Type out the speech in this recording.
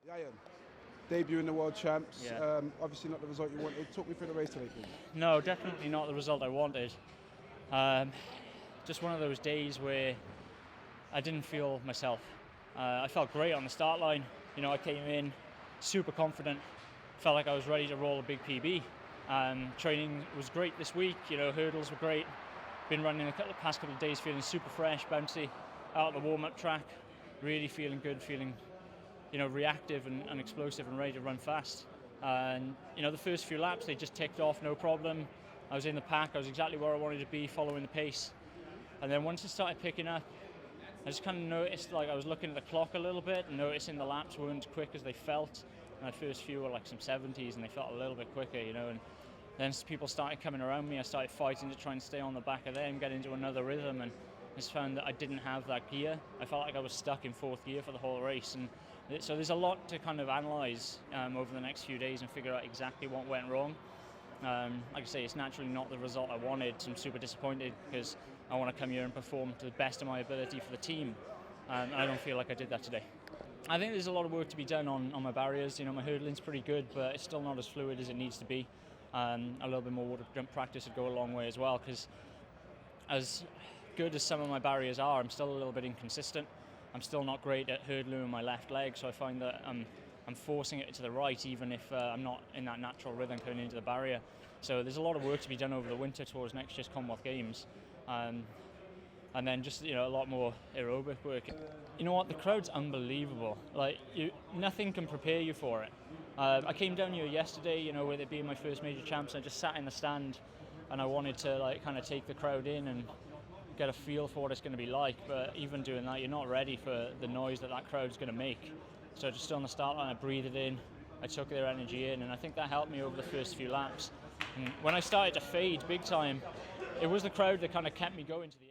Ieuan, debut in the World Champs, Yeah. obviously not the result you wanted. Talk me through the race today, please. No, definitely not the result I wanted. Just one of those days where I didn't feel myself. I felt great on the start line. I came in super confident, felt like I was ready to roll a big PB. Training was great this week. Hurdles were great. Been running the past couple of days feeling super fresh, bouncy, out on the warm-up track, really feeling good, feeling reactive and explosive and ready to run fast. And the first few laps they just ticked off, no problem. I was in the pack, I was exactly where I wanted to be, following the pace. And then once it started picking up, I just kind of noticed, like, I was looking at the clock a little bit and noticing the laps weren't quick as they felt. My first few were like some 70s and they felt a little bit quicker, and then as people started coming around me, I started fighting to try and stay on the back of them, get into another rhythm, and just found that I didn't have that gear. I felt like I was stuck in fourth gear for the whole race, and so there's a lot to kind of analyse over the next few days and figure out exactly what went wrong. Like I say, it's naturally not the result I wanted, so I'm super disappointed because I want to come here and perform to the best of my ability for the team, and I don't feel like I did that today. I think there's a lot of work to be done on my barriers. My hurdling's pretty good, but it's still not as fluid as it needs to be. A little bit more water jump practice would go a long way as well, because as good as some of my barriers are, I'm still a little bit inconsistent. I'm still not great at hurdling with my left leg, so I find that I'm forcing it to the right even if I'm not in that natural rhythm coming into the barrier. So there's a lot of work to be done over the winter towards next year's Commonwealth Games. And then just a lot more aerobic work. You know what, the crowd's unbelievable. Nothing can prepare you for it. I came down here yesterday, with it being my first major champs, and I just sat in the stand and I wanted to kind of take the crowd in and get a feel for what it's going to be like. But even doing that, you're not ready for the noise that crowd's going to make. So just on the start line, I breathed it in, I took their energy in, and I think that helped me over the first few laps. And when I started to fade big time, it was the crowd that kind of kept me going to the end.